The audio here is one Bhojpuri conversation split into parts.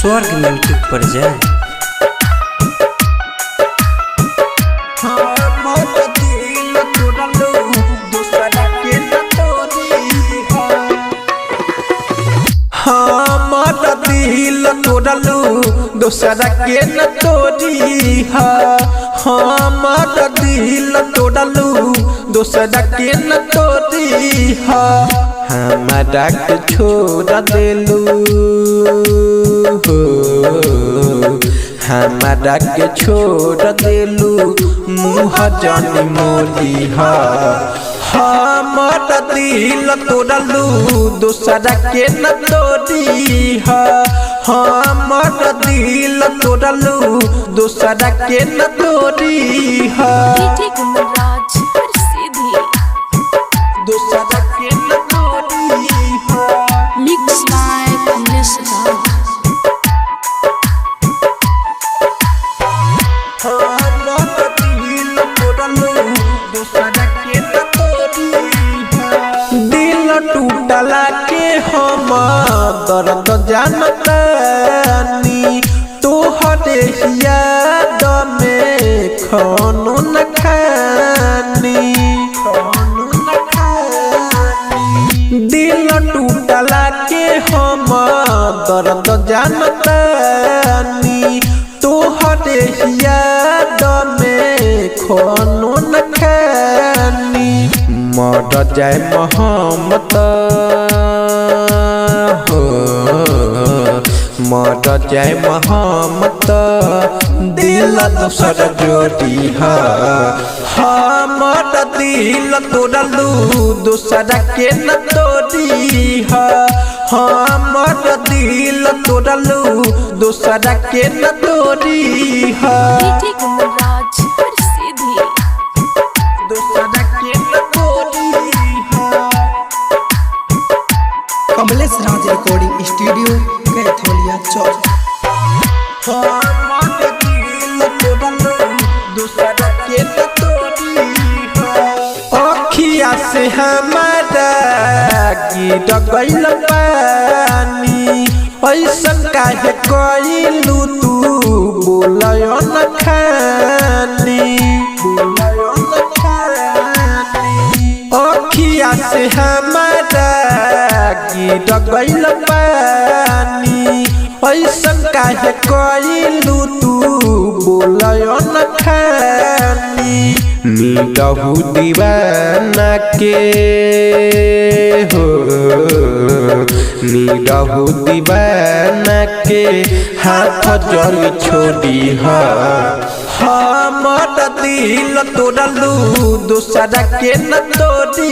स्वर्ग म्यूजिक पर जाए। दिल तोड़लू दोसरा के न तोड़ी हमार दिल तोड़लू दोसरा के न तोड़ी हमारा के छोड़ देलू हमारा के छोड़ देलू मुँह जानी मोली हमार दिल तोड़लू दोसरा के न तोड़ी हमार दिल तोड़लू दोसरा के न तोड़ी दोसरा के न तोड़ी Mix like Nisa. हमार दिल तोड़लू दोसरा के न तोड़ी दिल टूटला के हम दर्द जानतानी तोहरे याद में खानो न खानी दिल टूटला के हम दर्द जानतानी तोहरे याद में खानो न खानी मर जाए मोहम्मद हो मर जाए मोहम्मद दिल दोसर जोड़ी हमार दिल तोड़लू दोसरा के न तोड़ी हमार दिल तोड़लू दोसरा के न तोड़ी दोसरा के न तोड़ी कमलेश राज रिकॉर्डिंग स्टूडियो कैथोलिया चौक। हमार दिल तोड़लू दोसरा के न तोड़ी अखिया से हमारा गिर गइल पानी ऐसन काहे कइलू तू बोलयो न खानी अखिया से हमारा गिर गइल पानी ऐसन काहे कइलू तू बोलयो न खानी निगहु दीवाना के हो निगहु दीवाना के हाथ जल छोड़ी हमार दिल तोड़लू दोसरा के न तोड़ी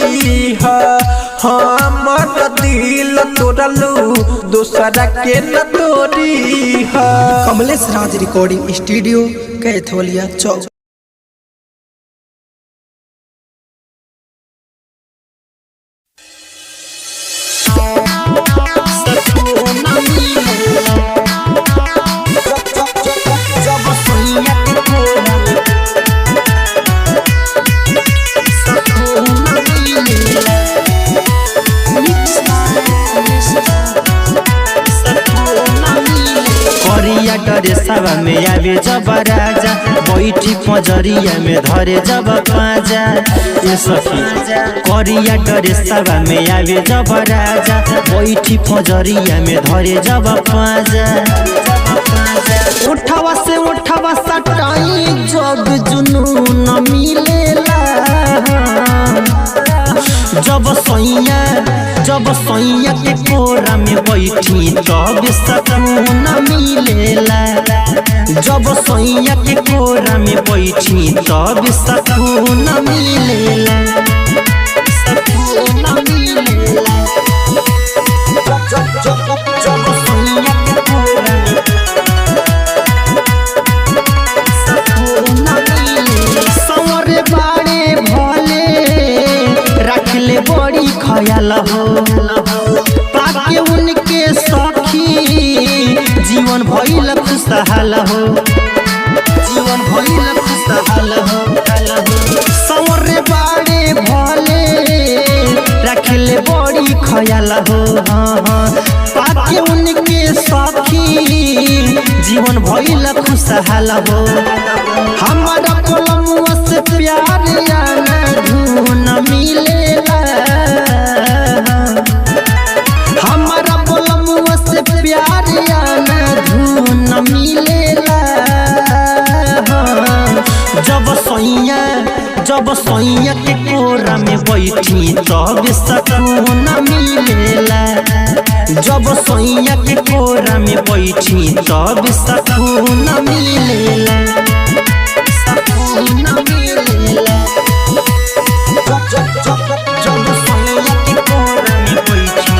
हमार दिल तोड़लू दोसरा के न तोड़ी कमलेश राज रिकॉर्डिंग स्टूडियो कैथोलिया चौक। करिया डरे सभा में आवे जब राजा बैठी पजरिया में धरे जब पाजा ये सखी करिया डरे सभा में आवे जब राजा बैठी पजरिया में धरे जब पाजा उठावा से उठावा सटाई जब जुनून मिलेला जब सैया के कोरा में बैठी तब सकून मिलेला जब सैया के कोरा में बैठी तब सकून मिलेला सकून मिलेला जब सैया के कोरा में सकून मिलेला संवरे बाड़े भले रखले बड़ी ख्याल हो पाके उनके सखी जीवन भइल खुशहाल हो जीवन भइल खुशहाल हो संवरे बाड़े भले रखले बड़ी ख्याल हो पाके उनके सखी न खुशहाल हो हमारा पलमुआ से प्यार आना धून मिलेला हमारा पलमुआ से प्यार आना धून मिलेला जब सोइया के कोरा में बैठी तब सकून मिलेला जब सोइया के कोरा में बैठी तब सकून मिलेला सकून मिलेला जब सोइया के कोरा में बैठी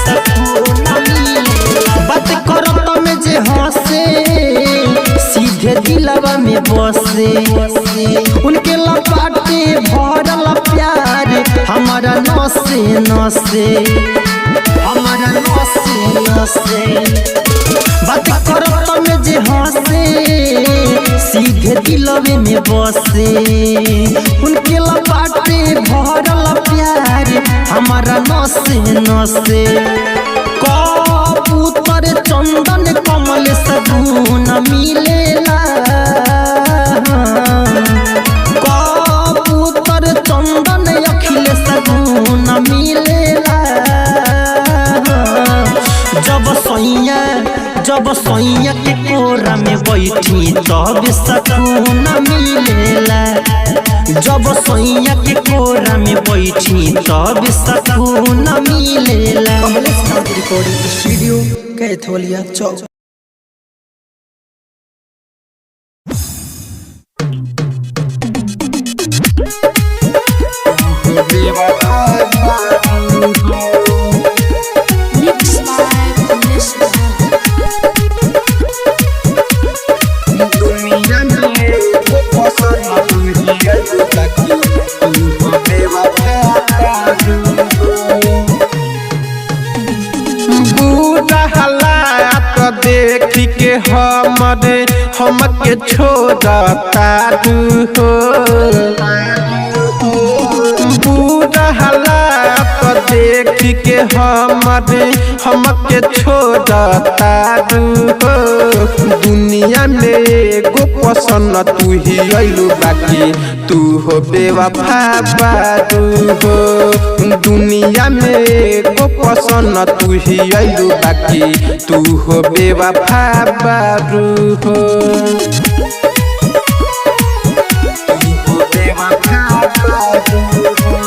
सकून मिलेला बात करो तो में जे हंसे सीधे दिलवा में बसे उनके लपाटे भरल प्यार हमारा नसे नसे हमारा नसे नसे बात करो तो में जे हंसे सीधे दिलवे में बसे उनके लपाटे भरल प्यार हमारा नसे नसे कबूतर चंदन कमल सगुन मिलेला कबूतर चंदन अखिल सगुन मिलेला जब सोइया के कोरा में बैठी तब सकून मिलेला जब सोइया के कोरा में बैठी तब सकून मिलेला कमलेश राज रिकॉर्डिंग स्टूडियो कैथोलिया चौक। Mixed by Nisra. बुरा हालात देख के हमके छोड़ता हो बुरा हालात देख के हमके छोड़ता हो दुनिया में एगो पसंद तू ही अइलू बाकी तू हो बेवफा बारू हो दुनिया में एगो पसंद तू ही अइलू बाकी तू हो बेवफा बारू हो तू हो बेवफा बारू हो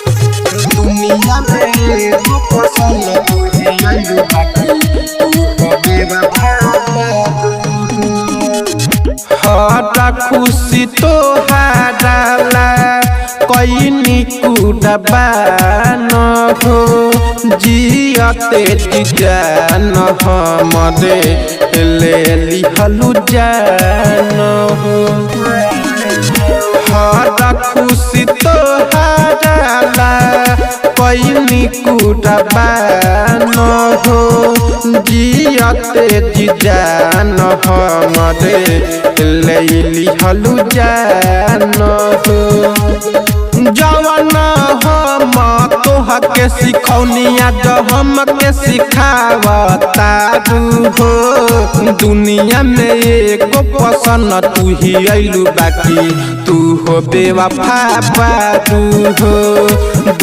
दुनिया में एगो पसंद तू ही अइलू बाकी तू हो बेवफा बारू हरा खुशी तो हाराला कोई निकुडबा न हो जियते जान हमरे ले लिहलु जान हो हरा खुशी तो हाराला कोई निकुडबा न हो जियते जान हमरे ले लिहलु जान हो जवन हम तोहके सिखौनिया जो हमके सिखावता हो दुनिया में एगो पसंद तू ही अइलू बाकी तू हो बेवफा बारू हो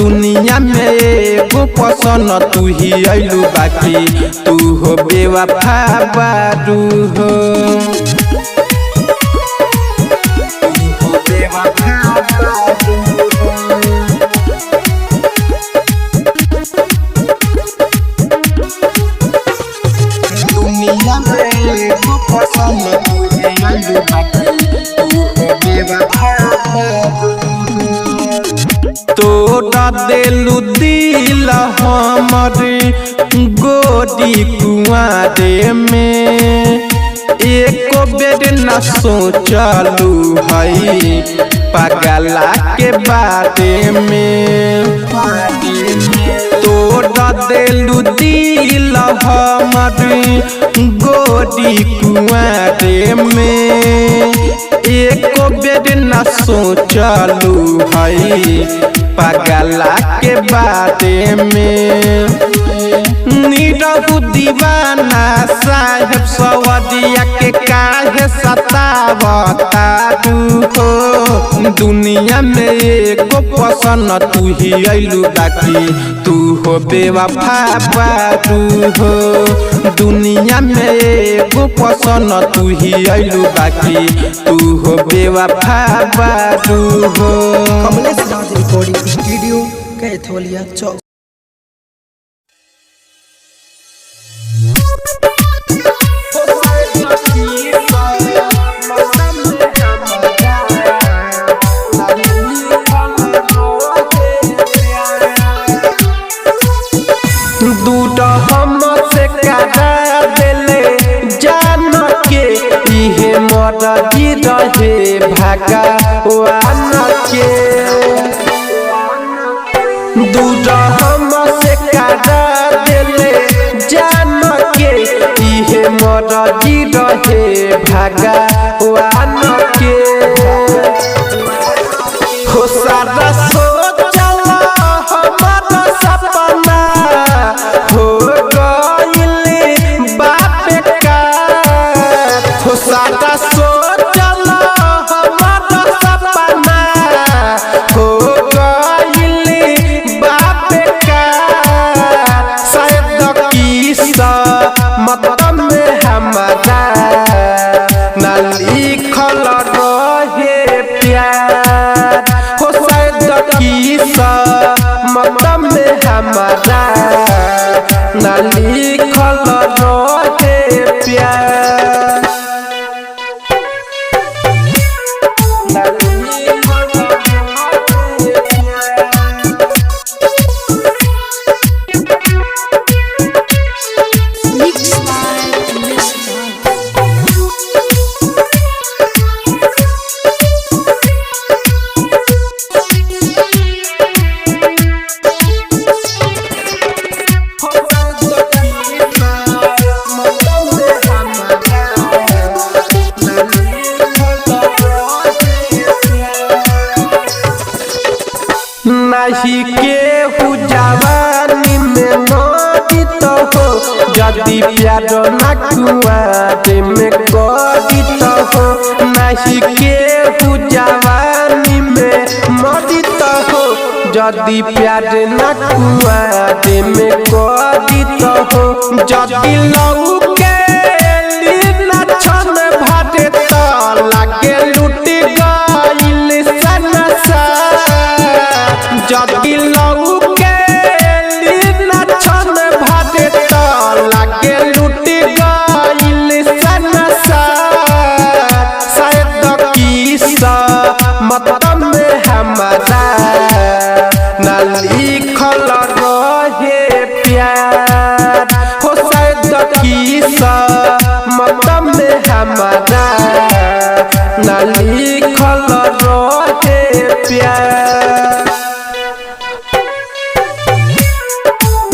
दुनिया में एगो पसंद तू ही अइलू बाकी तू हो बेवफा बारू हो दुनिया में एगो पसंद तू ही अइलू बाकी तू हो बेवफा तोड़ा देलू दिल हमरे गोरी कुआरे में एको बेर न सोचलू हई पगला के बारे में तोड़ा देलू दिल हमरे गोरी कुआरे में एको बेर न सोच सोचलू हई पगला के बारे में नीरहु दीवाना साहेब सवदिया के काहे सतावता हो दुनिया में एको पसंद तू ही अइलू बाकी तू हो बेवफा बारू हो दुनिया में एको पसंद तू ही अइलू बाकी तू हो बेवफा बारू हो। कमलेश राज रिकॉर्डिंग स्टूडियो कैथोलिया चौक। दूटा हम से करा देले जान के इहे मरजी रहे भगवान के दूटा हम से करा देले जान के इहे मरजी रहे भगवान के हो सारा सोचला हमारा सपना हो गइल बाप का हो सारा सोचला हमारा सपना हो गइल बाप का शायद किस्सा मतलब में हमारा ना लिखल रहे प्यार हो शायद किस्सा मतलब में हमारा ना लिखल रहे प्यार ना लिखल रहे प्यार। Mixed by Mr. नहीं केहू जवानी में मोदित हो यदि प्यार न कुआरे में कदित हो नहीं केहू जवानी में मोदित हो यदि प्यार न कुआरे में कदित हो यदि लऊ के लीना छन भाटे तो लागे लूट गइल संसार जदि लऊ के लीना छन भाटे तो लागे लूट गइल संसार शायद किस्सा मतलब में हमारा ना लिखल रहे प्यार हो शायद किस्सा मतलब में हमारा ना लिखल रहे प्यार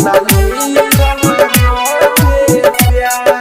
ना लिखल रहे प्यार।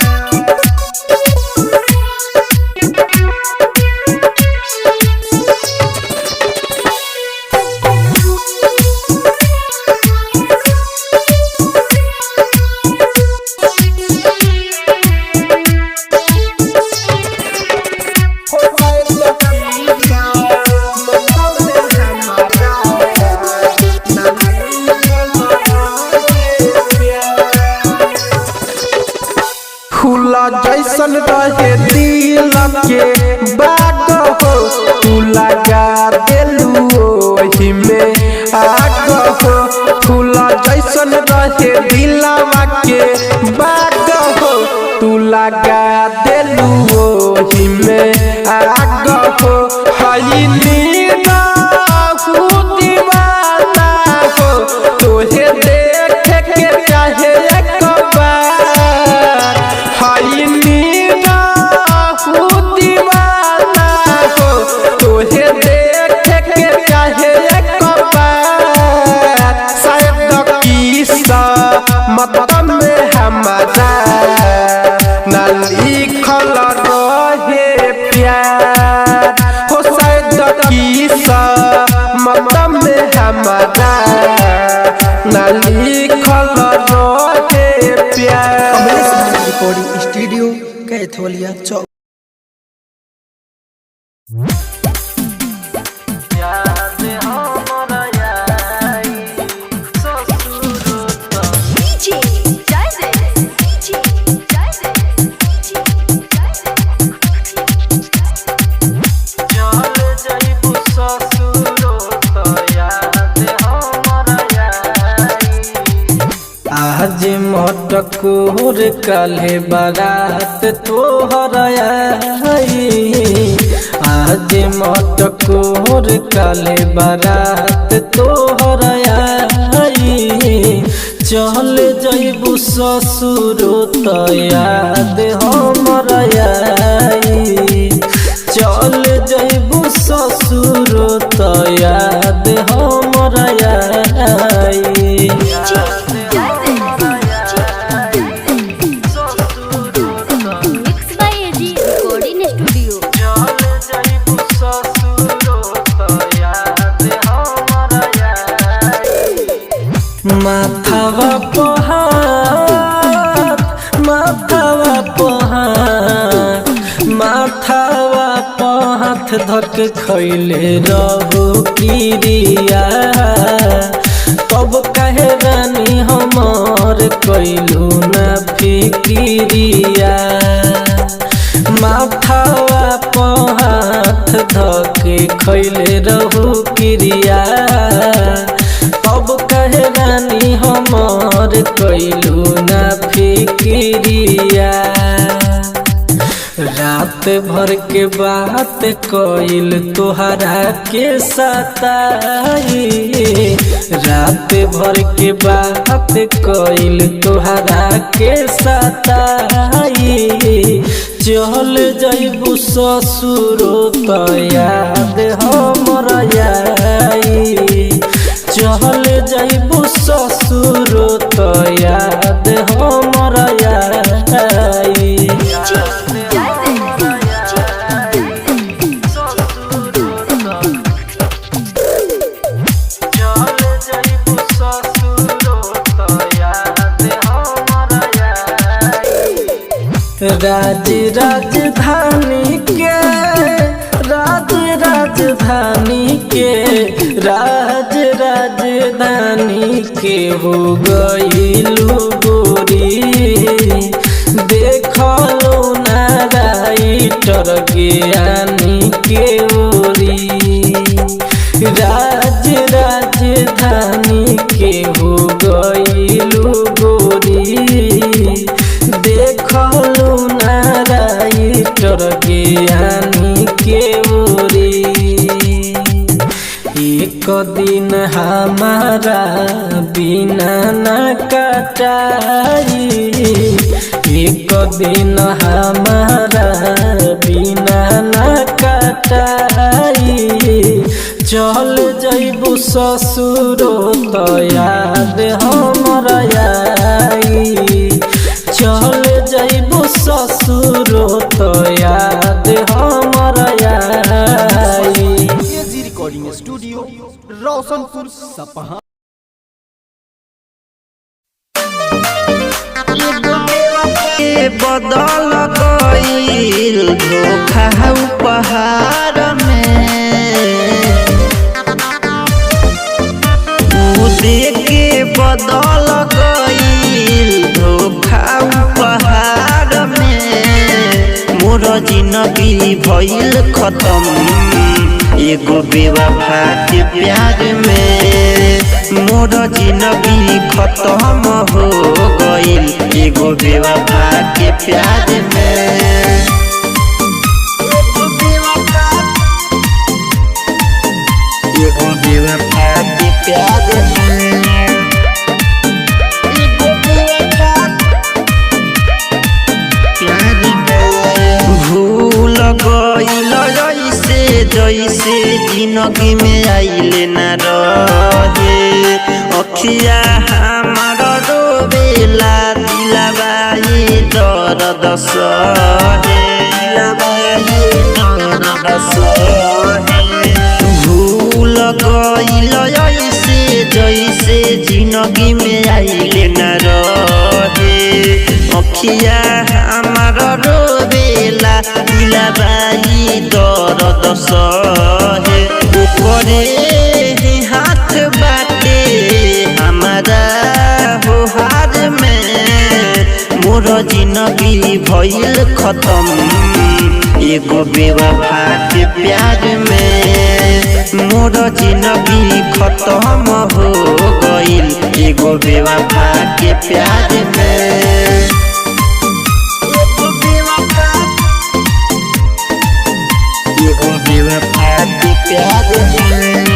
फूला जैसन रहे दिल के बाग हो तू लगा देलू ओही में आग हो फूला जैसन रहे दिलवा के बाग हो तू लगा देलू ओही में आग हो हई नीरा दीवाना हो तोहे देख के चाहे एक बार हई नीरा दीवाना हो तोहे देख के चाहे एक बार शायद किस्सा मतलब में हमारा ना लिख लिखल रहे प्यार। कमलेश नाथ रिकॉर्डिंग स्टूडियो कैथोलिया चौक। DJ Jaidev, DJ Jaidev, DJ आज मटकोर काले बारात तोहर आई। आज मटकोर काले बारात तोहर आई। चल जइबू ससुर त याद हमर आई। चल जइबू ससुर त याद हमर आई। Mixed by AG Recording Studio. माथावा पहाड़ माथावा पहाड़ माथावा पहाड़ धक खैले रहू किरिया। तब कहे रानी हमार कैलू न फिकिरिया। माथावा पहाड़ धक खैले रहू किरिया। तब कहे रानी हमार कैलू न फिकिरिया। रात भर के बात कइल तोहरा के सताई। रात भर के बात कइल तोहरा के सताई। चल जइबू ससुर त याद हमर आई। चल जइबू ससुर त याद हमर आई। राज राजधानी के राज राजधानी के राज राजधानी के हो गइलू गोरी। देखलो ना राइटर ज्ञानी के ओरी। राज राजधानी के हो गइलू गोरी। देखलू ना राइटर ज्ञानी के ओरी। एक दिन हमारा बिना न कटाई। एक दिन हमारा बिना न कटाई। चल जइबू ससुर त याद हमर आई। चल जइबू ससुर त याद हमर आई। एजी रिकॉर्डिंग स्टूडियो रोशनपुर सपहा। बदल गइल धोखा उपहार में। देके बदल गइल धोखा उपहार में। मोर जिंदगी भइल खत्म एगो बेवफा के प्यार में। मोर जिंदगी खत्म हो गइल एगो बेवफा के प्यार में। एगो बेवफा के प्यार में। भूल गइल जैसे जिंदगी में आइले न रहे। अखिया हमार रोवेला दिलबाई दर्द सहे। भूल गइल जैसे जिंदगी में आइले न रहे अखिया हमार रोवेला दिलबाई दर्द सहे ओकरे हाथ बाटे हमारा हो हार में मोर जिंदगी भइल खत्म एगो बेवफा के प्यार में मोर जिंदगी खत्म हो गइल एगो बेवफा के प्यार में एगो बेवफा के प्यार में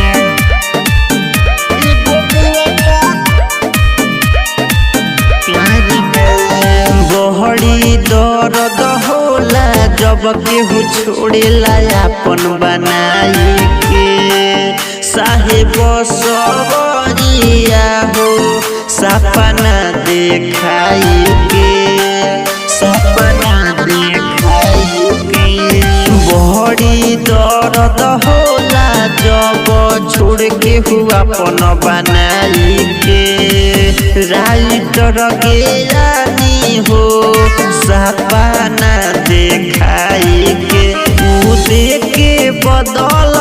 बहड़ी दर्द होला जब केहू छोड़ेला अपन बनाई के साहेब सबरिया हो सपना देखाई के सपना देखाई के बहड़ी दर्द होला जब छोड़ के हुआ अपन बनाई के राइटर के रानी हो सपना देखाई के उ देख के बदल